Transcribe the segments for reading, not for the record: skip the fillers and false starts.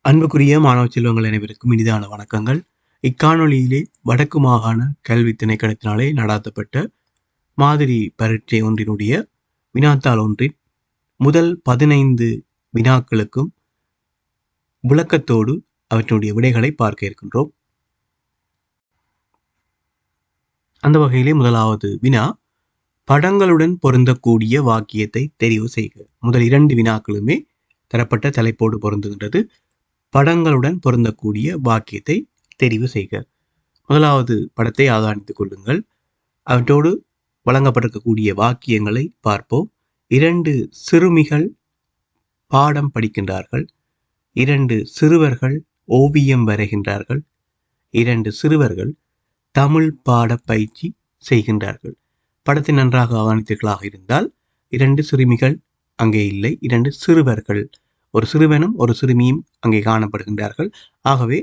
அன்புக்குரிய மாணவ செல்வங்கள் அனைவருக்கும் இனிதான வணக்கங்கள். இக்காணொளியிலே வடக்கு மாகாண கல்வி திணைக்களத்தினாலே நடாத்தப்பட்ட மாதிரி பரீட்சை ஒன்றினுடைய வினாத்தாள் ஒன்றின் முதல் 15 வினாக்களுக்கும் விளக்கத்தோடு அவற்றினுடைய விடைகளை பார்க்க இருக்கின்றோம். அந்த வகையிலே முதலாவது வினா, படங்களுடன் பொருந்தக்கூடிய வாக்கியத்தை தெரிவு செய்க. முதல் 2 வினாக்களுமே தரப்பட்ட தலைப்போடு பொருந்துகின்றது. படங்களுடன் பொருந்தக்கூடிய வாக்கியத்தை தெரிவு செய்க. முதலாவது படத்தை அவதானித்துக் கொள்ளுங்கள். அவற்றோடு வழங்கப்பட்டிருக்கக்கூடிய வாக்கியங்களை பார்ப்போம். 2 சிறுமிகள் பாடம் படிக்கின்றார்கள். 2 சிறுவர்கள் ஓவியம் வரைகின்றார்கள். 2 சிறுவர்கள் தமிழ் பாட பயிற்சி செய்கின்றார்கள். படத்தை நன்றாக அவதானித்தீர்களாக இருந்தால் 2 சிறுமிகள் அங்கே இல்லை, 2 சிறுவர்கள், ஒரு சிறுவனும் ஒரு சிறுமியும் அங்கே காணப்படுகின்றார்கள். ஆகவே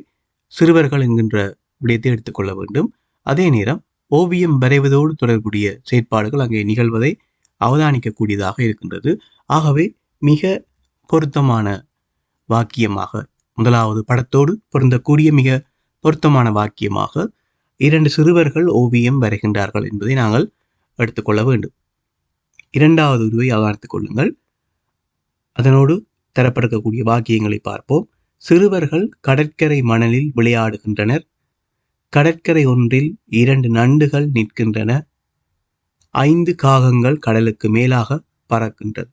சிறுவர்கள் என்கின்ற விடயத்தை எடுத்துக்கொள்ள வேண்டும். அதே நேரம் ஓவியம் வரைவதோடு தொடர்புடைய செயற்பாடுகள் அங்கே நிகழ்வதை அவதானிக்கக்கூடியதாக இருக்கின்றது. ஆகவே மிக பொருத்தமான வாக்கியமாக, முதலாவது படத்தோடு பொருந்தக்கூடிய மிக பொருத்தமான வாக்கியமாக 2 சிறுவர்கள் ஓவியம் வரைகின்றார்கள் என்பதை நாங்கள் எடுத்துக்கொள்ள வேண்டும். இரண்டாவது உருவை அவதானித்துக் கொள்ளுங்கள். அதனோடு தரப்படக்கூடிய வாக்கியங்களை பார்ப்போம். சிறுவர்கள் கடற்கரை மணலில் விளையாடுகின்றனர். கடற்கரை ஒன்றில் 2 நண்டுகள் நிற்கின்றன. 5 காகங்கள் கடலுக்கு மேலாக பறக்கின்றது.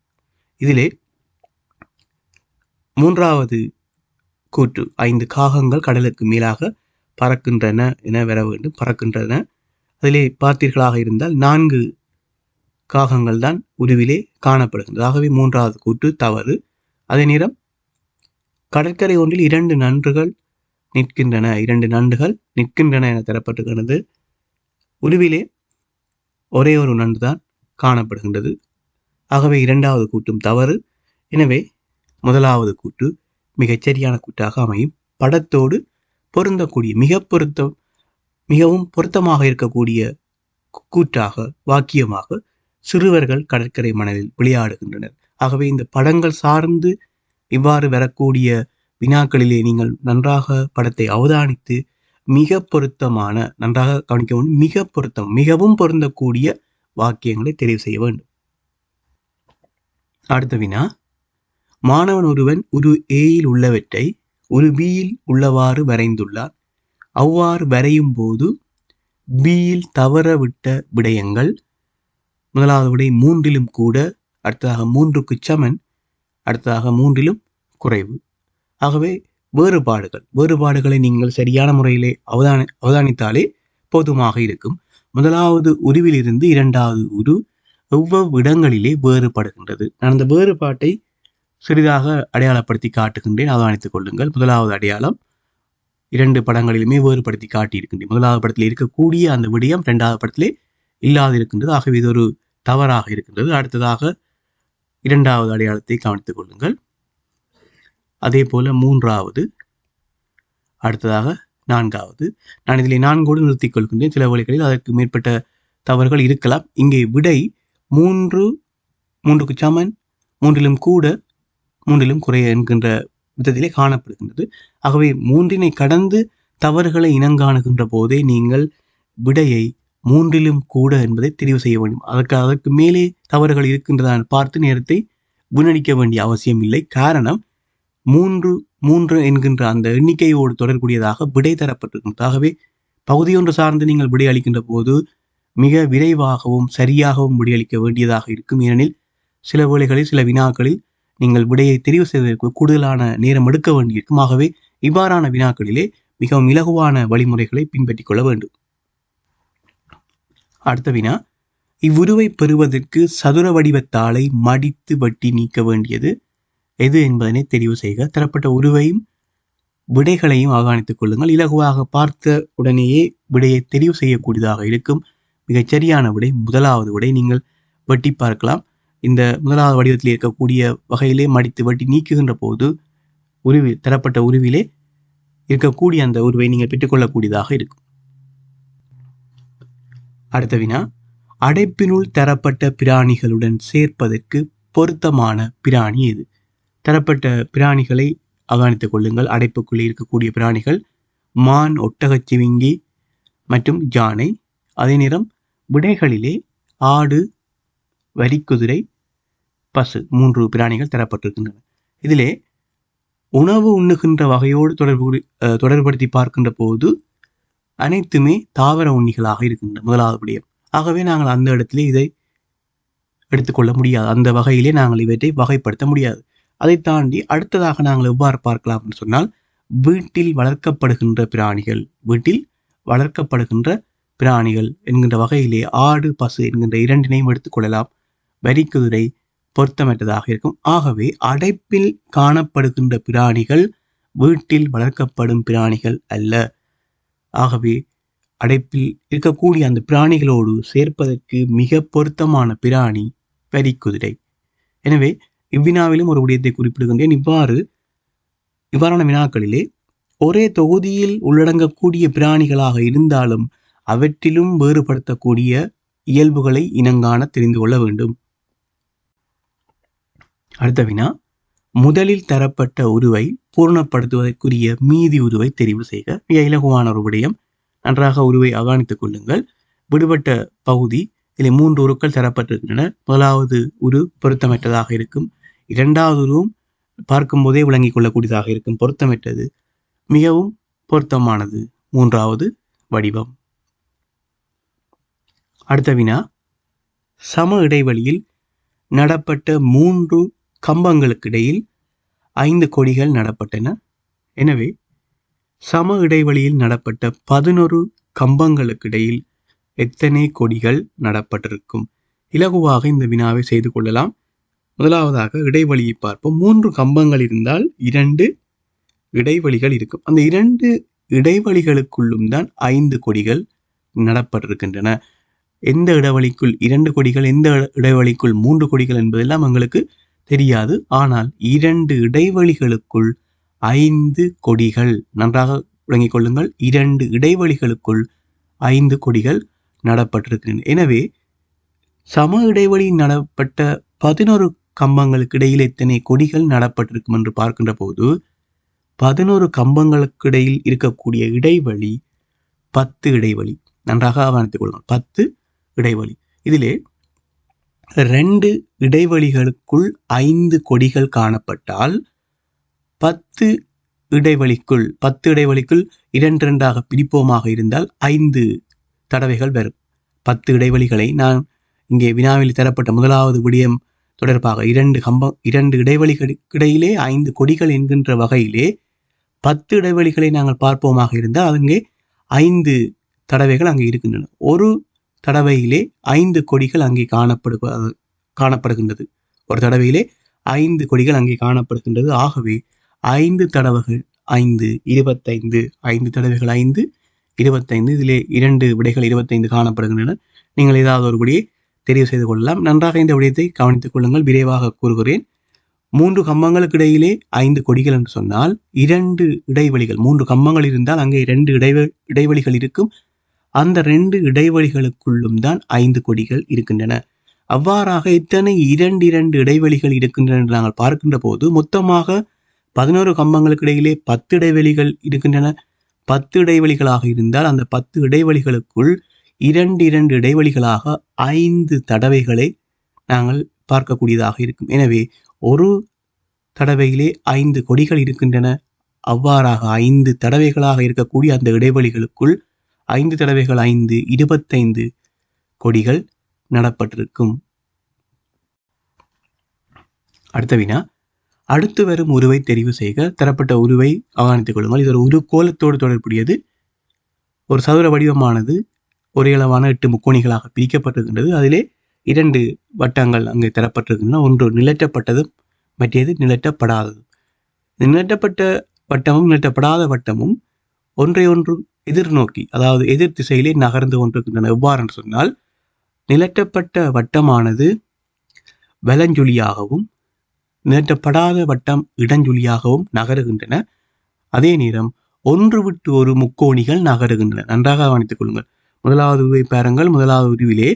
இதிலே மூன்றாவது கூற்று 5 காகங்கள் கடலுக்கு மேலாக பறக்கின்றன என வர வேண்டும். பறக்கின்றன, அதிலே பார்த்தீர்களாக இருந்தால் 4 காகங்கள் தான் உருவிலே காணப்படுகின்றது. ஆகவே மூன்றாவது கூற்று தவறு. அதே நேரம் கடற்கரை ஒன்றில் 2 நண்டுகள் நிற்கின்றன, 2 நண்டுகள் நிற்கின்றன என தரப்பட்டிருக்கிறது. உருவிலே ஒரே ஒரு நண்டு தான் காணப்படுகின்றது. ஆகவே இரண்டாவது கூற்றும் தவறு. எனவே முதலாவது கூற்று மிகச்சரியான கூற்றாக அமையும். படத்தோடு பொருந்தக்கூடிய மிகவும் பொருத்தமாக இருக்கக்கூடிய கூற்றாக, வாக்கியமாக சிறுவர்கள் கடற்கரை மணலில் விளையாடுகின்றனர். ஆகவே இந்த படங்கள் சார்ந்து இவ்வாறு வரக்கூடிய வினாக்களிலே நீங்கள் நன்றாக படத்தை அவதானித்து மிக பொருத்தமான, நன்றாக கவனிக்க வேண்டும், மிகவும் பொருந்தக்கூடிய வாக்கியங்களை தெரிவு செய்ய வேண்டும். அடுத்த வினா, மாணவன் ஒருவன் உரு ஏயில் உள்ளவற்றை உரு பியில் உள்ளவாறு வரைந்துள்ளார். அவ்வாறு வரையும் போது பியில் தவற விட்ட விடயங்கள். முதலாவது விடை 3லும் கூட, அடுத்ததாக 3க்கு சமன், அடுத்ததாக 3லும் குறைவு. ஆகவே வேறுபாடுகளை நீங்கள் சரியான முறையிலே அவதானித்தாலே போதுமாக இருக்கும். முதலாவது உருவிலிருந்து இரண்டாவது உரு எவ்வளவு இடங்களிலே வேறுபடுகின்றது. நான் அந்த வேறுபாட்டை சிறிதாக அடையாளப்படுத்தி காட்டுகின்றேன், அவதானித்துக் கொள்ளுங்கள். முதலாவது அடையாளம் 2 படங்களிலுமே வேறுபடுத்தி காட்டியிருக்கின்றேன். முதலாவது படத்தில் இருக்கக்கூடிய அந்த விடயம் இரண்டாவது படத்திலே இல்லாது இருக்கின்றது. ஆகவே இது ஒரு தவறாக இருக்கின்றது. அடுத்ததாக இரண்டாவது அடையாளத்தை கவனித்துக் கொள்ளுங்கள். அதே போல மூன்றாவது, அடுத்ததாக 4வது. நான் இதில் 4ஓடு நிறுத்திக் கொள்கின்றேன். சில வழிகளில் அதற்கு மேற்பட்ட தவறுகள் இருக்கலாம். இங்கே விடை 3க்கு சமன், 3லும் கூட, 3லும் குறைய என்கின்ற விதத்திலே காணப்படுகின்றது. ஆகவே 3னை கடந்து தவறுகளை இனங்காணுகின்ற போதே நீங்கள் விடையை 3லும் கூட என்பதை தெரிவு செய்ய வேண்டும். அதற்கு மேலே தவறுகள் இருக்கின்றதான பார்த்து நேரத்தை வீணடிக்க வேண்டிய அவசியம் இல்லை. காரணம் 3 என்கின்ற அந்த எண்ணிக்கையோடு தொடர்புடையதாக விடை தரப்பட்டிருக்கின்றது. ஆகவே பகுதியொன்று சார்ந்து நீங்கள் விடை அளிக்கின்ற போது மிக விரைவாகவும் சரியாகவும் விடையளிக்க வேண்டியதாக இருக்கும். ஏனெனில் சில வேளைகளில், சில வினாக்களில் நீங்கள் விடையை தெரிவு செய்வதற்கு கூடுதலான நேரம் எடுக்க வேண்டியிருக்கும். ஆகவே இவ்வாறான வினாக்களிலே மிகவும் இலகுவான வழிமுறைகளை பின்பற்றிக் கொள்ள வேண்டும். அடுத்த வினா, இவ்வுருவை பெறுவதற்கு சதுர வடிவத்தாளை மடித்து வெட்டி நீக்க வேண்டியது எது என்பதனை தெரிவு செய்க. தரப்பட்ட உருவையும் விடைகளையும் அவதானித்துக் கொள்ளுங்கள். இலகுவாக பார்த்த உடனேயே விடையை தெரிவு செய்யக்கூடியதாக இருக்கும். மிகச்சரியான விடை முதலாவது விடை. நீங்கள் வெட்டி பார்க்கலாம். இந்த முதலாவது வடிவத்தில் இருக்கக்கூடிய வகையிலே மடித்து வெட்டி நீக்குகின்ற போது தரப்பட்ட உருவிலே இருக்கக்கூடிய அந்த உருவை நீங்கள் பெற்றுக்கொள்ளக்கூடியதாக இருக்கும். அடுத்த வினா, அடைப்பினுள் தரப்பட்ட பிராணிகளுடன் சேர்ப்பதற்கு பொருத்தமான பிராணி எது? தரப்பட்ட பிராணிகளை அவதானித்துக் கொள்ளுங்கள். அடைப்புக்குள்ளே இருக்கக்கூடிய பிராணிகள் மான், ஒட்டகச்சிவிங்கி மற்றும் யானை. அதே நேரம் விடைகளிலே ஆடு, வரிக்குதிரை, பசு 3 பிராணிகள் தரப்பட்டிருக்கின்றன. இதிலே உணவு உண்ணுகின்ற வகையோடு தொடர்புபடுத்தி பார்க்கின்ற போது அனைத்துமே தாவர உண்ணிகளாக இருக்கின்றன. முதலாவது விடயம். ஆகவே நாங்கள் அந்த இடத்திலே இதை எடுத்துக்கொள்ள முடியாது. அந்த வகையிலே நாங்கள் இவற்றை வகைப்படுத்த முடியாது. அதை தாண்டி அடுத்ததாக நாங்கள் எவ்வாறு பார்க்கலாம் என்று சொன்னால், வீட்டில் வளர்க்கப்படுகின்ற பிராணிகள் என்கின்ற வகையிலே ஆடு, பசு என்கின்ற 2 எடுத்துக்கொள்ளலாம். வரிக்குதிரை பொருத்தமற்றதாக இருக்கும். ஆகவே அடைப்பில் காணப்படுகின்ற பிராணிகள் வீட்டில் வளர்க்கப்படும் பிராணிகள் அல்ல. ஆகவே அடைப்பில் இருக்கக்கூடிய அந்த பிராணிகளோடு சேர்ப்பதற்கு மிக பொருத்தமான பிராணி வரிக்குதிரை. எனவே இவ்வினாவிலும் ஒரு விடயத்தை குறிப்பிடுகின்றேன். இவ்வாறான வினாக்களிலே ஒரே தொகுதியில் உள்ளடங்கக்கூடிய பிராணிகளாக இருந்தாலும் அவற்றிலும் வேறுபடுத்தக்கூடிய இயல்புகளை இனங்காண தெரிந்து கொள்ள வேண்டும். அடுத்த வினா, முதலில் தரப்பட்ட உருவை பூர்ணப்படுத்துவதற்குரிய மீதி உருவை தெரிவு செய்க. மிக இலகுவான ஒரு விடயம். நன்றாக உருவை அவதானித்துக் கொள்ளுங்கள். விடுபட்ட பகுதி இதில் 3 உருக்கள் தரப்பட்டிருக்கின்றன. முதலாவது உரு பொருத்தமற்றதாக இருக்கும். 2வது உருவும் பார்க்கும் போதே விளங்கிக் கொள்ளக்கூடியதாக இருக்கும், பொருத்தமற்றது. மிகவும் பொருத்தமானது 3வது வடிவம். அடுத்த வினா, சம இடைவெளியில் நடப்பட்ட 3 கம்பங்களுக்கு இடையில் 5 கொடிகள் நடப்பட்டன. எனவே சம இடைவெளியில் நடப்பட்ட 11 கம்பங்களுக்கு இடையில் எத்தனை கொடிகள் நடப்பட்டிருக்கும்? இலகுவாக இந்த வினாவை செய்து கொள்ளலாம். முதலாவதாக இடைவெளியை பார்ப்போம். 3 கம்பங்கள் இருந்தால் 2 இடைவெளிகள் இருக்கும். அந்த 2 இடைவெளிகளுக்குள்ளும் தான் 5 கொடிகள் நடப்பட்டிருக்கின்றன. எந்த இடைவெளிக்குள் 2 கொடிகள், எந்த இடைவெளிக்குள் 3 கொடிகள் என்பதெல்லாம் எங்களுக்கு தெரியாது. ஆனால் 2 இடைவெளிகளுக்குள் 5 கொடிகள், நன்றாக விளங்கிக் கொள்ளுங்கள், 2 இடைவெளிகளுக்குள் 5 கொடிகள் நடப்பட்டிருக்கின்றன. எனவே சம இடைவெளியில் நடப்பட்ட 11 கம்பங்களுக்கு இடையில் எத்தனை கொடிகள் நடப்பட்டிருக்கும் என்று பார்க்கின்ற போது 11 கம்பங்களுக்கு இடையில் இருக்கக்கூடிய இடைவெளி 10 இடைவெளி. நன்றாக அவதானித்துக் கொள்ளுங்கள், 10 இடைவெளி. இதிலே 2 இடைவெளிகளுக்குள் 5 கொடிகள் காணப்பட்டால் 10 இடைவெளிக்குள் 2 2ஆக பிரிப்போமாக இருந்தால் 5 தடவைகள் வரும். 10 இடைவெளிகளை நான் இங்கே வினாவில் தரப்பட்ட முதலாவது விடயம் தொடர்பாக 2 இடைவெளிகளுக்கு இடையிலே 5 கொடிகள் என்கின்ற வகையிலே 10 இடைவெளிகளை நாங்கள் பார்ப்போமாக இருந்தால் அங்கே 5 தடவைகள் அங்கே இருக்கின்றன. ஒரு தடவையிலே 5 கொடிகள் அங்கே காணப்படுகின்றது. ஒரு தடவையிலே 5 கொடிகள் அங்கே காணப்படுகின்றது. ஆகவே 5 தடவைகள் 5 25, 5 தடவைகள் 5 25. இதிலே 2 விடைகள் 25 காணப்படுகின்றன. நீங்கள் ஏதாவது ஒரு விடையை தெரிவு செய்து கொள்ளலாம். நன்றாக இந்த விடயத்தை கவனித்துக் கொள்ளுங்கள். விரைவாக கூறுகிறேன். 3 கம்பங்களுக்கு இடையிலே 5 கொடிகள் என்று சொன்னால் 2 இடைவெளிகள், 3 கம்பங்கள் இருந்தால் அங்கே 2 இடைவெளிகள் இருக்கும். அந்த 2 இடைவெளிகளுக்குள்ளும் தான் 5 கொடிகள் இருக்கின்றன. அவ்வாறாக இத்தனை 2 இடைவெளிகள் இருக்கின்றன என்று நாங்கள் பார்க்கின்ற போது மொத்தமாக 11 கம்பங்களுக்கு இடையிலே 10 இடைவெளிகள் இருக்கின்றன. 10 இடைவெளிகளாக இருந்தால் அந்த 10 இடைவெளிகளுக்குள் 2 இடைவெளிகளாக 5 தடவைகளை நாங்கள் பார்க்கக்கூடியதாக இருக்கும். எனவே ஒரு தடவையிலே 5 கொடிகள் இருக்கின்றன. அவ்வாறாக 5 தடவைகளாக இருக்கக்கூடிய அந்த இடைவெளிகளுக்குள் 5 தடவைகள் 5 25 கொடிகள் நடப்பட்டிருக்கும். அடுத்த வினா, அடுத்து வரும் உருவை தெரிவு செய்க. தரப்பட்ட உருவை அவதானித்துக் கொள்ளுங்கள். இது ஒரு உருக்கோலத்தோடு தொடர்புடையது. ஒரு சதுர வடிவமானது ஒரே அளவான 8 முக்கோணிகளாக பிரிக்கப்பட்டிருக்கின்றது. அதிலே 2 வட்டங்கள் அங்கே தரப்பட்டிருக்கின்றன. ஒன்று நிலற்றப்பட்டது, மற்றது நிலற்றப்படாதது. நிலற்றப்பட்ட வட்டமும் நிலற்றப்படாத வட்டமும் ஒன்றை ஒன்று எதிர்நோக்கி, அதாவது எதிர் திசையிலே நகர்ந்து கொண்டிருக்கின்றன. எவ்வாறு என்று சொன்னால், நிலற்றப்பட்ட வட்டமானது வலஞ்சுழியாகவும் நிலற்றப்படாத வட்டம் இடஞ்சுழியாகவும் நகருகின்றன. அதே நேரம் ஒன்று விட்டு ஒரு முக்கோணிகள் நகருகின்றன. நன்றாக கவனித்துக் கொள்ளுங்கள். முதலாவது உருவை பாருங்கள். முதலாவது உருவிலே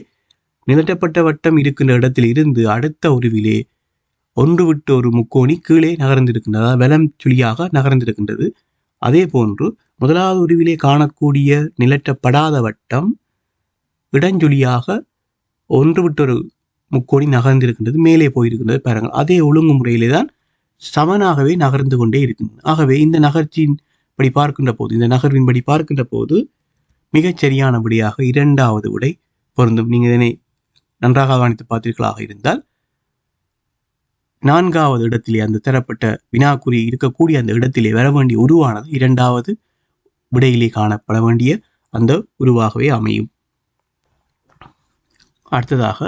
நிலற்றப்பட்ட வட்டம் இருக்கின்ற இடத்தில் இருந்து அடுத்த உருவிலே ஒன்று விட்டு ஒரு முக்கோணி கீழே நகர்ந்திருக்கின்றது, அதாவது வலம் சுழியாக நகர்ந்திருக்கின்றது. அதே போன்று முதலாவது உருவிலே காணக்கூடிய நிலற்றப்படாத வட்டம் இடஞ்சுழியாக ஒன்று விட்டு ஒரு முக்கோணி நகர்ந்திருக்கின்றது, மேலே போயிருக்கின்றது பாருங்கள். அதே ஒழுங்குமுறையிலே தான் சமனாகவே நகர்ந்து கொண்டே இருக்கின்றது. ஆகவே இந்த நகர்ச்சியின் படி பார்க்கின்ற போது, இந்த நகர்வின்படி பார்க்கின்ற போது மிகச் சரியான விடையாக இரண்டாவது விடை பொருந்தும். நீங்கள் இதனை நன்றாக கவனித்து பார்த்தீர்களாக இருந்தால் நான்காவது இடத்திலே அந்த தரப்பட்ட வினாக்குறி இருக்கக்கூடிய அந்த இடத்திலே வர வேண்டிய உருவானது இரண்டாவது விடையிலே காணப்பட வேண்டிய அந்த உருவாகவே அமையும். அடுத்ததாக,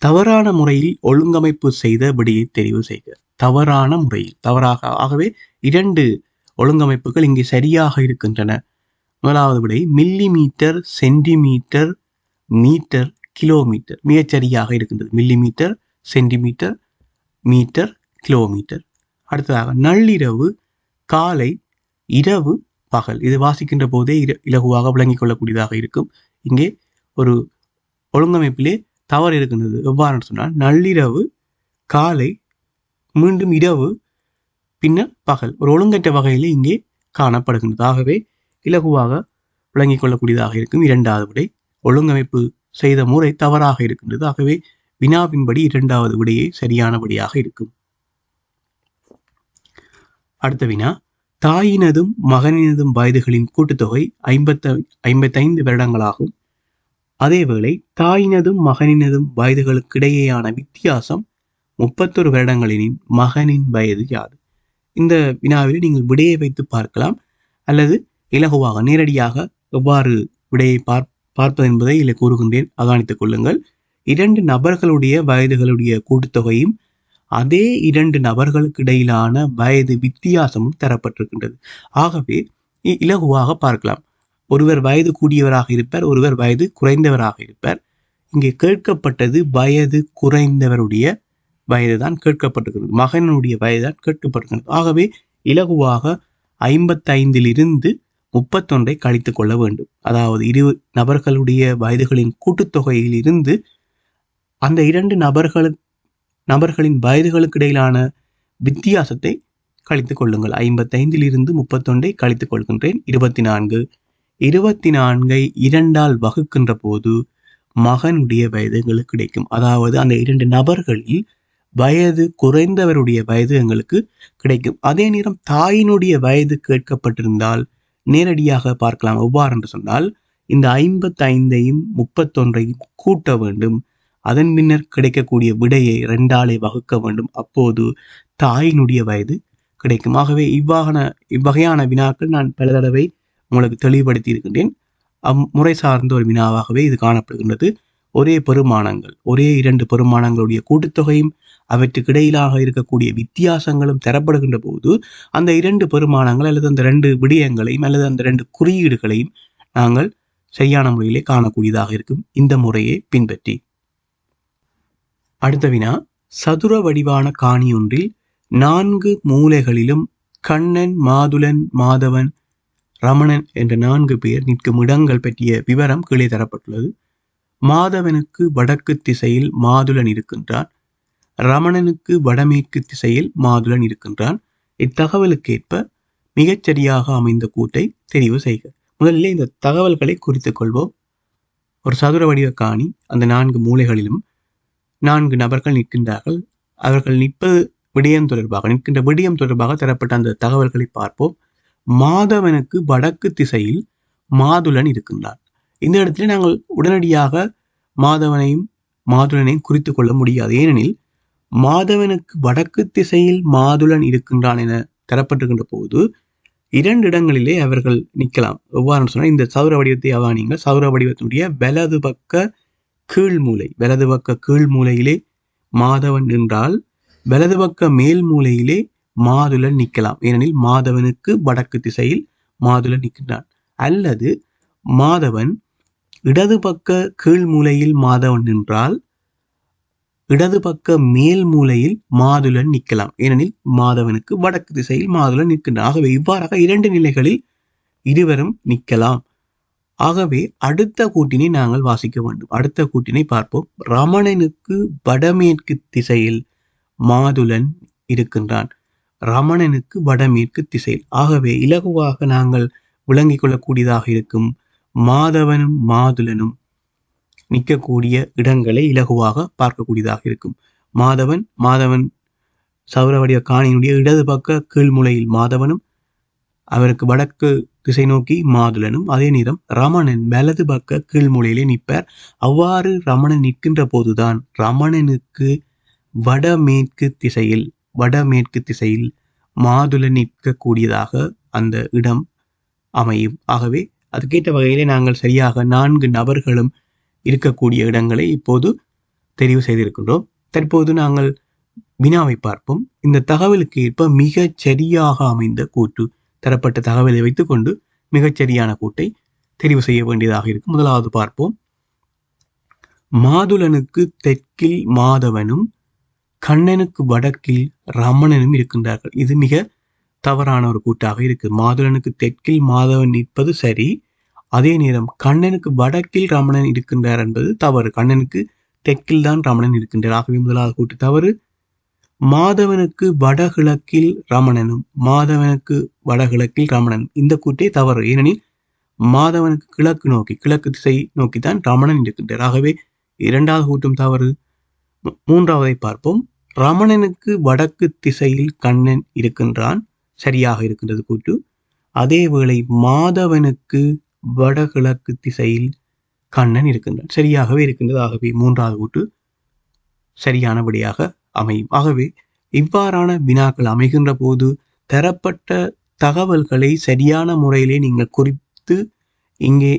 தவறான முறையில் ஒழுங்கமைப்பு செய்த விடையை தெரிவு செய்க. தவறான முறையில், தவறாக, ஆகவே 2 ஒழுங்கமைப்புகள் இங்கே சரியாக இருக்கின்றன. முதலாவது விடை millimetre, centimetre, metre, kilometre மிகச்சரியாக இருக்கின்றது. Millimetre, centimetre, metre, kilometre. அடுத்ததாக, நள்ளிரவு, காலை, இரவு, பகல். இது வாசிக்கின்ற போதே இலகுவாக விளங்கிக் கொள்ளக்கூடியதாக இருக்கும். இங்கே ஒரு ஒழுங்கமைப்பிலே தவறு இருக்கின்றது. எவ்வாறு சொன்னால், நள்ளிரவு, காலை, மீண்டும் இரவு, பின்னர் பகல். ஒரு ஒழுங்கற்ற வகையிலே இங்கே காணப்படுகின்றது. ஆகவே இலகுவாக விளங்கிக் கொள்ளக்கூடியதாக இருக்கும். இரண்டாவது விடை ஒழுங்கமைப்பு செய்த முறை தவறாக இருக்கின்றது. ஆகவே வினாவின்படி இரண்டாவது விடையே சரியான விடையாக இருக்கும். அடுத்த வினா, தாயினதும் மகனினதும் வயதுகளின் கூட்டுத்தொகை 55 வருடங்களாகும். அதேவேளை தாயினதும் மகனினதும் வயதுகளுக்கிடையேயான வித்தியாசம் 31 வருடங்களெனின் மகனின் வயது யாது? இந்த வினாவில் நீங்கள் விடையை வைத்து பார்க்கலாம், அல்லது இலகுவாக நேரடியாக எவ்வாறு விடையை பார்ப்பது என்பதை இதில் கூறுகின்றேன், அவதானித்துக் கொள்ளுங்கள். 2 நபர்களுடைய வயதுகளுடைய கூட்டுத்தொகையும் அதே 2 நபர்களுக்கு இடையிலான வயது வித்தியாசமும் தரப்பட்டிருக்கின்றது. ஆகவே இலகுவாக பார்க்கலாம். ஒருவர் வயது கூடியவராக இருப்பார், ஒருவர் வயது குறைந்தவராக இருப்பார். இங்கே கேட்கப்பட்டது வயது குறைந்தவருடைய வயதுதான் கேட்கப்பட்டிருக்கிறது, மகனுடைய வயதுதான் கேட்கப்பட்டிருக்கிறது. ஆகவே இலகுவாக 55 31 கழித்துக் கொள்ள வேண்டும். அதாவது 2 நபர்களுடைய வயதுகளின் கூட்டுத்தொகையில் இருந்து அந்த 2 நபர்களின் வயதுகளுக்கு இடையிலான வித்தியாசத்தை கழித்துக் கொள்ளுங்கள். 55 31 கழித்துக் கொள்கின்றேன். 24. 24 2ஆல் வகுக்கின்ற போது மகனுடைய வயதுகளுக்கு கிடைக்கும். அதாவது அந்த 2 நபர்களில் வயது குறைந்தவருடைய வயது எங்களுக்கு கிடைக்கும். அதே நேரம் தாயினுடைய வயது கேட்கப்பட்டிருந்தால் நேரடியாக பார்க்கலாம். எவ்வாறு என்று சொன்னால், இந்த 55ஐயும் 31ஐயும் கூட்ட வேண்டும். அதன் பின்னர் கிடைக்கக்கூடிய விடையை 2ஆலே வகுக்க வேண்டும். அப்போது தாயினுடைய வயது கிடைக்கும். ஆகவே இவ்வகையான வினாக்கள் நான் பல தடவை உங்களுக்கு தெளிவுபடுத்தி இருக்கின்றேன். முறை சார்ந்த ஒரு வினாவாகவே இது காணப்படுகின்றது. ஒரே பெருமானங்கள், ஒரே 2 பெருமானங்களுடைய கூட்டுத்தொகையும் அவற்றுக்கு இடையிலாக இருக்கக்கூடிய வித்தியாசங்களும் தரப்படுகின்ற போது அந்த 2 பெருமானங்கள் அல்லது அந்த 2 விடயங்களையும் அல்லது அந்த 2 குறியீடுகளையும் நாங்கள் சரியான முறையிலே காணக்கூடியதாக இருக்கும், இந்த முறையை பின்பற்றி. அடுத்த வினா, சதுர வடிவான காணி ஒன்றில் 4 மூலைகளிலும் கண்ணன், மாதுளன், மாதவன், ரமணன் என்ற 4 பேர் நிற்கும் இடங்கள் பற்றிய விவரம் கீழே தரப்பட்டுள்ளது. மாதவனுக்கு வடக்கு திசையில் மாதுளன் இருக்கின்றான். ரமணனுக்கு வடமேற்கு திசையில் மாதுளன் இருக்கின்றான். இத்தகவலுக்கேற்ப மிகச்சரியாக அமைந்த கூட்டை தெரிவு செய்க. முதலில் இந்த தகவல்களை குறித்துக் கொள்வோம். ஒரு சதுர வடிவ காணி, அந்த 4 மூலைகளிலும் 4 நபர்கள் நிற்கின்றார்கள். அவர்கள் நிற்கின்ற விடயம் தொடர்பாக தரப்பட்ட அந்த தகவல்களை பார்ப்போம். மாதவனுக்கு வடக்கு திசையில் மாதுளன் இருக்கின்றான். இந்த இடத்துல நாங்கள் உடனடியாக மாதவனையும் மாதுளனையும் குறித்து கொள்ள முடியாது. ஏனெனில் மாதவனுக்கு வடக்கு திசையில் மாதுளன் இருக்கின்றான் என தரப்பட்டிருக்கின்ற போது 2 இடங்களிலே அவர்கள் நிற்கலாம். எவ்வாறு சொன்னால், இந்த சதுர வடிவத்தை அவதானியுங்கள். சதுர வடிவத்தினுடைய வலது பக்க கீழ் மூலையிலே மாதவன் நின்றால் வலது பக்க மேல் மூலையிலே மாதுளன் நிற்கலாம். ஏனெனில் மாதவனுக்கு வடக்கு திசையில் மாதுளன் நிற்கின்றான். அல்லது மாதவன் இடது பக்க கீழ் மூலையில் மாதவன் நின்றால் இடது பக்க மேல் மூலையில் மாதுளன் நிற்கலாம். ஏனெனில் மாதவனுக்கு வடக்கு திசையில் மாதுளன் நிற்கின்றான். ஆகவே இவ்வாறாக 2 நிலைகளில் இருவரும் நிற்கலாம். ஆகவே அடுத்த கூட்டினை நாங்கள் வாசிக்க வேண்டும். அடுத்த கூட்டினை பார்ப்போம். ரமணனுக்கு வடமேற்கு திசையில் மாதுளன் இருக்கின்றான். ரமணனுக்கு வடமேற்கு திசையில். ஆகவே இலகுவாக நாங்கள் விளங்கிக் கொள்ளக்கூடியதாக இருக்கும் மாதவனும் மாதுளனும் நிற்கக்கூடிய இடங்களை இலகுவாக பார்க்கக்கூடியதாக இருக்கும். மாதவன் சௌரவடிவ காணியினுடைய இடது பக்க கீழ்முலையில் மாதவனும், அவருக்கு வடக்கு திசை நோக்கி மாதுளனும், அதே நேரம் ரமணன் வலது பக்க கீழ்முலையிலே நிற்பார். அவ்வாறு ரமணன் நிற்கின்ற போதுதான் ரமணனுக்கு வடமேற்கு திசையில் மாதுளன் நிற்கக்கூடியதாக அந்த இடம் அமையும். ஆகவே அதுக்கேற்ற வகையிலே நாங்கள் சரியாக 4 நபர்களும் இருக்கக்கூடிய இடங்களை இப்போது தெரிவு செய்திருக்கின்றோம். தற்போது நாங்கள் வினாவை பார்ப்போம். இந்த தகவலுக்கு ஏற்ப மிகச் சரியாக அமைந்த கூற்று தரப்பட்ட தகவலை வைத்துக்கொண்டு மிகச்சரியான கூட்டை தெரிவு செய்ய வேண்டியதாக இருக்கும். முதலாவது பார்ப்போம். மாதுளனுக்கு தெற்கில் மாதவனும் கண்ணனுக்கு வடக்கில் ரமணனும் இருக்கின்றார்கள். இது மிக தவறான ஒரு கூட்டாக இருக்கு. மாதுளனுக்கு தெற்கில் மாதவன் நிற்பது சரி, அதே நேரம் கண்ணனுக்கு வடக்கில் ரமணன் இருக்கின்றார் என்பது தவறு. கண்ணனுக்கு தெற்கில் தான் ரமணன் இருக்கின்றார். ஆகவே முதலாவது கூட்டு தவறு. மாதவனுக்கு வடகிழக்கில் ரமணன் இந்த கூட்டே தவறு. ஏனெனில் மாதவனுக்கு கிழக்கு திசை நோக்கித்தான் ரமணன் இருக்கின்றார். ஆகவே இரண்டாவது கூட்டும் தவறு. மூன்றாவதை பார்ப்போம். ரமணனுக்கு வடக்கு திசையில் கண்ணன் இருக்கின்றான், சரியாக இருக்கின்றது கூட்டு. அதேவேளை மாதவனுக்கு வடகிழக்கு திசையில் கண்ணன் இருக்கின்றான், சரியாகவே இருக்கின்றது. ஆகவே மூன்றாவது கூட்டு சரியான விடையாக அமையும். ஆகவே இவ்வாறான வினாக்கள் அமைகின்ற போது தரப்பட்ட தகவல்களை சரியான முறையிலே நீங்கள் குறித்து இங்கே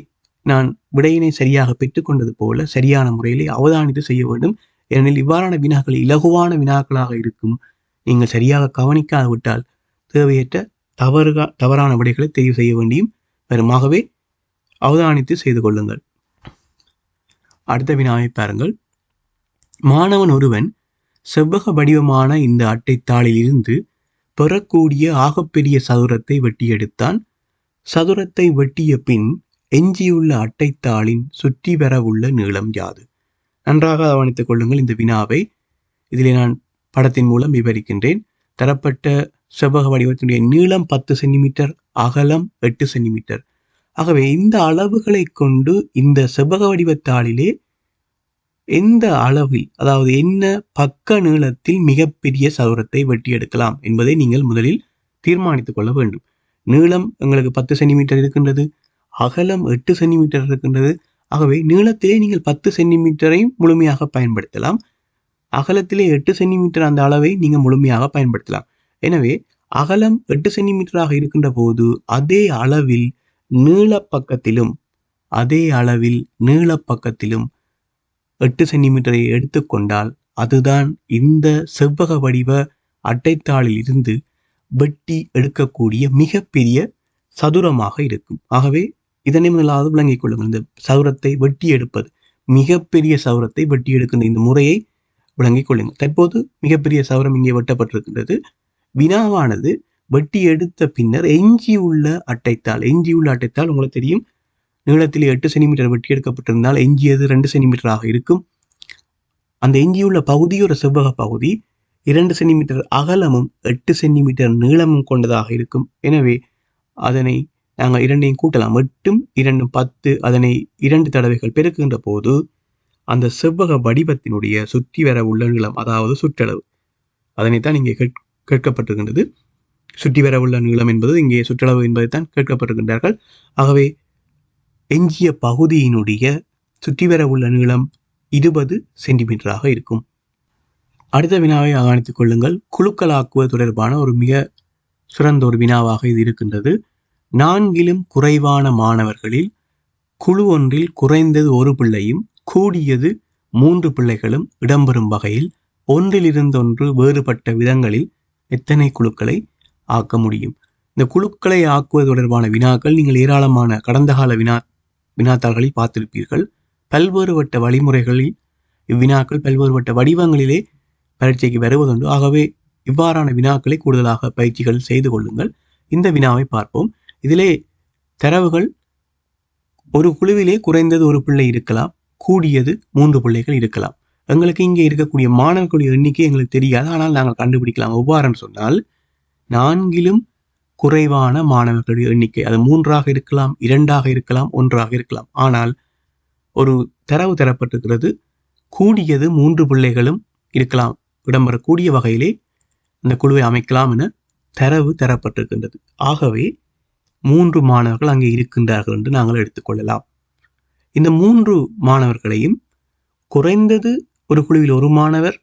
நான் விடையினை சரியாக பெற்றுக்கொண்டது போல சரியான முறையிலே அவதானித்து செய்ய வேண்டும். ஏனெனில் இவ்வாறான வினாக்கள் இலகுவான வினாக்களாக இருக்கும். நீங்கள் சரியாக கவனிக்காது விட்டால் தேவையற்ற தவறான விடைகளை தெரிவு செய்ய வேண்டியும் வருமாகவே அவதானித்து செய்து கொள்ளுங்கள். அடுத்த வினாவை பாருங்கள். மாணவன் ஒருவன் செவ்வக வடிவமான இந்த அட்டைத்தாளில் இருந்து பெறக்கூடிய ஆகப்பெரிய சதுரத்தை வெட்டி எடுத்தான். சதுரத்தை வெட்டிய பின் எஞ்சியுள்ள அட்டைத்தாளின் சுற்றி வரவுள்ள நீளம் யாது? நன்றாக கவனித்துக் கொள்ளுங்கள் இந்த வினாவை. இதில் நான் படத்தின் மூலம் விவரிக்கின்றேன். தரப்பட்ட செவ்வக வடிவத்தினுடைய நீளம் 10 சென்டிமீட்டர், அகலம் 8 சென்டிமீட்டர். ஆகவே இந்த அளவுகளை கொண்டு இந்த செவ்வக வடிவத்தாளிலே எந்த அளவில், அதாவது என்ன பக்க நீளத்தில் மிகப்பெரிய சதுரத்தை வெட்டி எடுக்கலாம் என்பதை நீங்கள் முதலில் தீர்மானித்துக் கொள்ள வேண்டும். நீளம் எங்களுக்கு 10 சென்டிமீட்டர் இருக்கின்றது, அகலம் 8 சென்டிமீட்டர் இருக்கின்றது. ஆகவே நீளத்திலே நீங்கள் 10 சென்டிமீட்டரை முழுமையாக பயன்படுத்தலாம், அகலத்திலே 8 சென்டிமீட்டர் அந்த அளவை நீங்கள் முழுமையாக பயன்படுத்தலாம். எனவே அகலம் 8 சென்டிமீட்டராக இருக்கின்ற போது அதே அளவில் நீளப்பக்கத்திலும் 8 சென்டிமீட்டரை எடுத்துக்கொண்டால் அதுதான் இந்த செவ்வக வடிவ அட்டைத்தாளில் இருந்து வெட்டி எடுக்கக்கூடிய மிகப்பெரிய சதுரமாக இருக்கும். ஆகவே இதனை முதலாவது விளங்கிக் கொள்ளுங்கள். இந்த சதுரத்தை வெட்டி எடுப்பது, மிகப்பெரிய சதுரத்தை வெட்டி எடுக்கின்ற இந்த முறையை விளங்கிக் கொள்ளுங்கள். தற்போது மிகப்பெரிய சதுரம் இங்கே வெட்டப்பட்டிருக்கின்றது. வினாவானது வெட்டி எடுத்த பின்னர் எஞ்சியுள்ள அட்டைத்தாள் உங்களுக்கு தெரியும், நீளத்தில் 8 சென்டிமீட்டர் வெட்டி எடுக்கப்பட்டிருந்தால் எஞ்சியது 2 சென்டிமீட்டராக இருக்கும். அந்த எஞ்சியுள்ள பகுதி ஒரு செவ்வக பகுதி, 2 சென்டிமீட்டர் அகலமும் 8 சென்டிமீட்டர் நீளமும் கொண்டதாக இருக்கும். எனவே அதனை நாங்கள் இரண்டையும் கூட்டலாம். 8 2 10. அதனை 2 தடவைகள் பெருக்குகின்ற போது அந்த செவ்வக வடிவத்தினுடைய சுற்றி வர உள்ள நீளம், அதாவது சுற்றளவு, அதனைத்தான் இங்கே கேட்கப்பட்டிருக்கின்றது. சுற்றி வர உள்ள நீளம் என்பது இங்கே சுற்றளவு என்பதைத்தான் கேட்கப்பட்டிருக்கின்றார்கள். ஆகவே எஞ்சிய பகுதியினுடைய சுற்றி வர உள்ள நீளம் 20 சென்டிமீட்டராக இருக்கும். அடுத்த வினாவை கவனித்துக் கொள்ளுங்கள். குழுக்களாக்குவது தொடர்பான ஒரு மிக சிறந்த ஒரு வினாவாக இது இருக்கின்றது. 4 குறைவான மாணவர்களில் குழு ஒன்றில் குறைந்தது ஒரு பிள்ளையும் கூடியது 3 பிள்ளைகளும் இடம்பெறும் வகையில் ஒன்றிலிருந்தொன்று வேறுபட்ட விதங்களில் எத்தனை குழுக்களை ஆக்க முடியும்? இந்த குழுக்களை ஆக்குவது தொடர்பான வினாக்கள் நீங்கள் ஏராளமான கடந்த கால வினாத்தாள்களில் பார்த்திருப்பீர்கள். பல்வேறுபட்ட வழிமுறைகளில் இவ்வினாக்கள் பல்வேறுபட்ட வடிவங்களிலே பரீட்சைக்கு வருவதுண்டு. ஆகவே இவ்வாறான வினாக்களை கூடுதலாக பயிற்சிகள் செய்து கொள்ளுங்கள். இந்த வினாவை பார்ப்போம். இதிலே தரவுகள் ஒரு குழுவிலே குறைந்தது ஒரு பிள்ளை இருக்கலாம், கூடியது 3 பிள்ளைகள் இருக்கலாம். எங்களுக்கு இங்கே இருக்கக்கூடிய மாணவர்களுடைய எண்ணிக்கை எங்களுக்கு தெரியாது, ஆனால் நாங்கள் கண்டுபிடிக்கலாம். எவ்வாறுன்னு சொன்னால் 4 குறைவான மாணவர்களுடைய எண்ணிக்கை, அது 3ஆக இருக்கலாம், 2ஆக இருக்கலாம், 1ஆக இருக்கலாம். ஆனால் ஒரு தரவு தரப்பட்டிருக்கிறது, கூடியது 3 பிள்ளைகளும் இருக்கலாம், இடம்பெறக்கூடிய வகையிலே இந்த குழுவை அமைக்கலாம் என தரவு தரப்பட்டிருக்கின்றது. ஆகவே 3 மாணவர்கள் அங்கே இருக்கின்றார்கள் என்று நாங்கள் எடுத்துக்கொள்ளலாம். இந்த 3 மாணவர்களையும் குறைந்தது ஒரு குழுவில் 1 மாணவர்,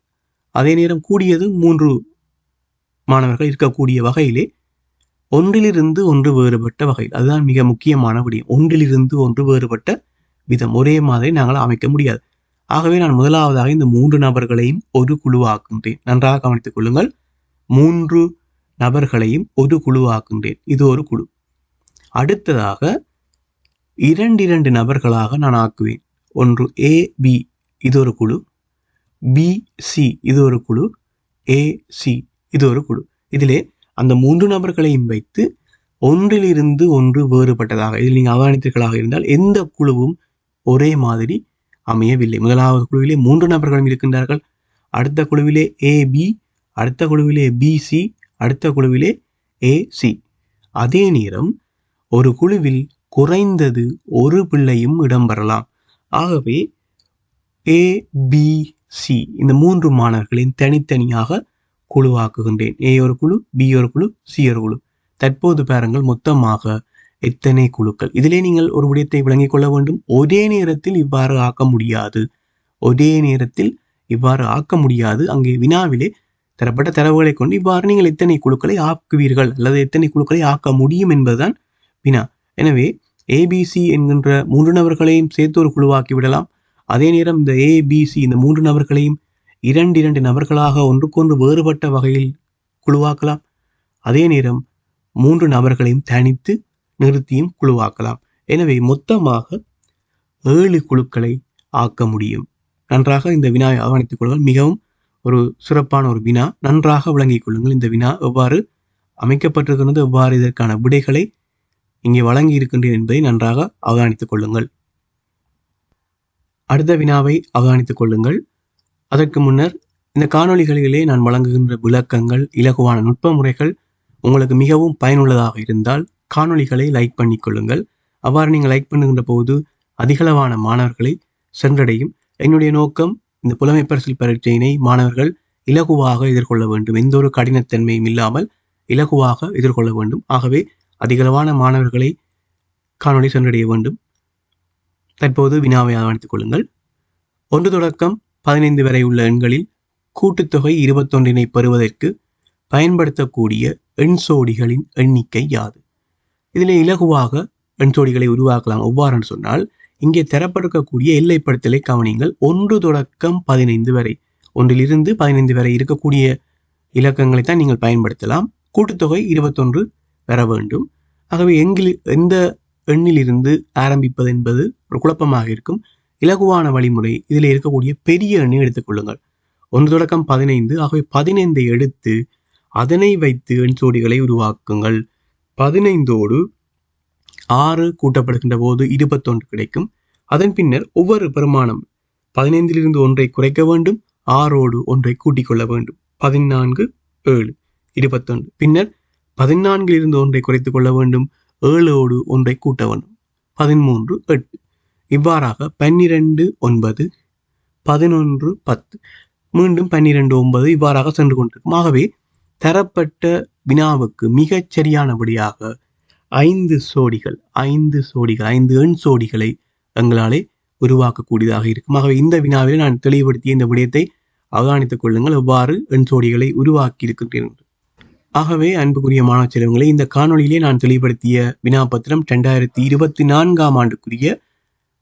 அதே நேரம் கூடியது 3 மாணவர்கள் இருக்கக்கூடிய வகையிலே ஒன்றிலிருந்து ஒன்று வேறுபட்ட வகையில், அதுதான் மிக முக்கியமான விடயம். ஒன்றிலிருந்து ஒன்று வேறுபட்ட விதம், ஒரே மாதிரி நாங்கள் அமைக்க முடியாது. ஆகவே நான் முதலாவதாக இந்த 3 நபர்களையும் ஒரு குழுவாக்குகின்றேன். நன்றாக கவனித்துக் கொள்ளுங்கள், 3 நபர்களையும் ஒரு குழுவாக்குகின்றேன். இது ஒரு குழு. அடுத்ததாக 2 நபர்களாக நான் ஆக்குவேன். ஒன்று ஏ பி, இது ஒரு குழு. பி சி, இது ஒரு குழு. ஏ சி, இது ஒரு குழு. இதிலே அந்த 3 நபர்களையும் வைத்து ஒன்றிலிருந்து ஒன்று வேறுபட்டதாக, இதில் நீங்கள் அவதானித்தீர்களாக இருந்தால் எந்த குழுவும் ஒரே மாதிரி அமையவில்லை. முதலாவது குழுவிலே 3 நபர்களும் இருக்கின்றார்கள், அடுத்த குழுவிலே ஏ பி, அடுத்த குழுவிலே பி சி, அடுத்த குழுவிலே ஏ சி. அதே நேரம் ஒரு குழுவில் குறைந்தது ஒரு பிள்ளையும் இடம்பெறலாம். ஆகவே ஏ பி சி இந்த 3 மாணவர்களின் தனித்தனியாக குழுவாக்குகின்றேன். ஏ ஒரு குழு, பி ஒரு குழு, சி ஒரு குழு. தற்போது பாருங்கள், மொத்தமாக எத்தனை குழுக்கள். இதிலே நீங்கள் ஒரு விடயத்தை விளங்கிக் கொள்ள வேண்டும். ஒரே நேரத்தில் இவ்வாறு ஆக்க முடியாது. ஒரே நேரத்தில் இவ்வாறு ஆக்க முடியாது. அங்கே வினாவிலே தரப்பட்ட தரவுகளை கொண்டு இவ்வாறு நீங்கள் எத்தனை குழுக்களை ஆக்குவீர்கள் அல்லது எத்தனை குழுக்களை ஆக்க முடியும் என்பதுதான் வினா. எனவே ஏபிசி என்கின்ற 3 நபர்களையும் சேர்த்து ஒரு குழுவாக்கி விடலாம். அதே நேரம் இந்த ஏபிசி இந்த 3 நபர்களையும் 2 நபர்களாக ஒன்றுக்கொன்று வேறுபட்ட வகையில் குழுவாக்கலாம். அதே நேரம் 3 நபர்களையும் தனித்து நிறுத்தியும் குழுவாக்கலாம். எனவே மொத்தமாக 7 குழுக்களை ஆக்க முடியும். நன்றாக இந்த வினாவை அவதானித்துக் கொள்ளுங்கள். மிகவும் ஒரு சிறப்பான ஒரு வினா. நன்றாக விளங்கிக் கொள்ளுங்கள். இந்த வினா எவ்வாறு அமைக்கப்பட்டிருக்கிறது, எவ்வாறு இதற்கான விடைகளை இங்கே வழங்கி இருக்கின்றேன் என்பதை நன்றாக அவதானித்துக் கொள்ளுங்கள். அடுத்த வினாவை அவதானித்துக் கொள்ளுங்கள். அதற்கு முன்னர் இந்த காணொளிகளிலே நான் வழங்குகின்ற விளக்கங்கள், இலகுவான நுட்ப முறைகள் உங்களுக்கு மிகவும் பயனுள்ளதாக இருந்தால் காணொளிகளை லைக் பண்ணிக் கொள்ளுங்கள். அவ்வாறு நீங்கள் லைக் பண்ணுகின்ற போது அதிகளவான மாணவர்களை சென்றடையும். என்னுடைய நோக்கம் இந்த புலமை பரிசில் பரீட்சையினை மாணவர்கள் இலகுவாக எதிர்கொள்ள வேண்டும், எந்த ஒரு கடினத்தன்மையும் இல்லாமல் இலகுவாக எதிர்கொள்ள வேண்டும். ஆகவே அதிகளவான மாணவர்களை காணொளி சென்றடைய வேண்டும். தற்போது வினாவை அவதானித்துக் கொள்ளுங்கள். 1 தொடக்கம் 15 வரை உள்ள எண்களில் கூட்டுத்தொகை 21 பெறுவதற்கு பயன்படுத்தக்கூடிய எண்சோடிகளின் எண்ணிக்கை யாது? இதில் இலகுவாக எண்சோடிகளை உருவாக்கலாம். எவ்வாறு சொன்னால், இங்கே தரப்பட்டிருக்கக்கூடிய எல்லைப்படுத்தலை கவனிங்கள். 1 தொடக்கம் 15 வரை, 1லிருந்து 15 வரை இருக்கக்கூடிய இலக்கங்களை தான் நீங்கள் பயன்படுத்தலாம். கூட்டுத்தொகை 21 பெற வேண்டும். ஆகவே எந்த எண்ணிலிருந்து ஆரம்பிப்பது என்பது ஒரு குழப்பமாக இருக்கும். இலகுவான வழிமுறை, இதில் இருக்கக்கூடிய பெரிய எண்ணை எடுத்துக்கொள்ளுங்கள். 1 தொடக்கம் 15. ஆகவே 15ஐ எடுத்து அதனை வைத்து எண்சோடிகளை உருவாக்குங்கள். 15ஓடு 6 கூட்டப்படுகின்ற போது 21 கிடைக்கும். அதன் பின்னர் ஒவ்வொரு பெருமானம் 15லிருந்து 1ஐ குறைக்க வேண்டும், 6ஓடு 1ஐ கூட்டிக் கொள்ள வேண்டும். 14 7 21. பின்னர் 14லிருந்து 1ஐ குறைத்துக் கொள்ள வேண்டும், 7ஓடு 1ஐ கூட்ட வேண்டும். 13 8. இவ்வாறாக 12 9 11 10 மீண்டும் 12 9 இவ்வாறாக சென்று கொண்டிருக்கும். ஆகவே தரப்பட்ட வினாவுக்கு மிகச் சரியான விடையாக 5 சோடிகள் 5 எண் சோடிகளை எங்களாலே உருவாக்கக்கூடியதாக இருக்கும். ஆகவே இந்த வினாவில் நான் தெளிவுபடுத்திய இந்த விடயத்தை அவதானித்துக் கொள்ளுங்கள், எவ்வாறு எண் சோடிகளை உருவாக்கி இருக்கின்றேன். ஆகவே அன்புக்குரிய மாணவ செல்வங்களே, இந்த காணொலியிலே நான் தெளிவுபடுத்திய வினாபத்திரம் 2024ஆம் ஆண்டுக்குரிய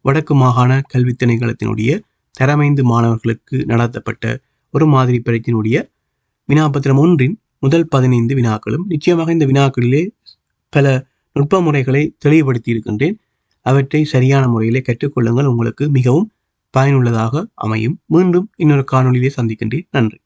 வடக்கு மாகாண கல்வி திணைக்களத்தினுடைய தரமைந்து மாணவர்களுக்கு நடத்தப்பட்ட ஒரு மாதிரி பரீட்சையினுடைய வினாபத்திரம் 1 முதல் 15 வினாக்களும். நிச்சயமாக இந்த வினாக்களிலே பல நுட்ப முறைகளை தெளிவுபடுத்தி இருக்கின்றேன். அவற்றை சரியான முறையிலே கற்றுக்கொள்ளுங்கள், உங்களுக்கு மிகவும் பயனுள்ளதாக அமையும். மீண்டும் இன்னொரு காணொலியிலே சந்திக்கின்றேன். நன்றி.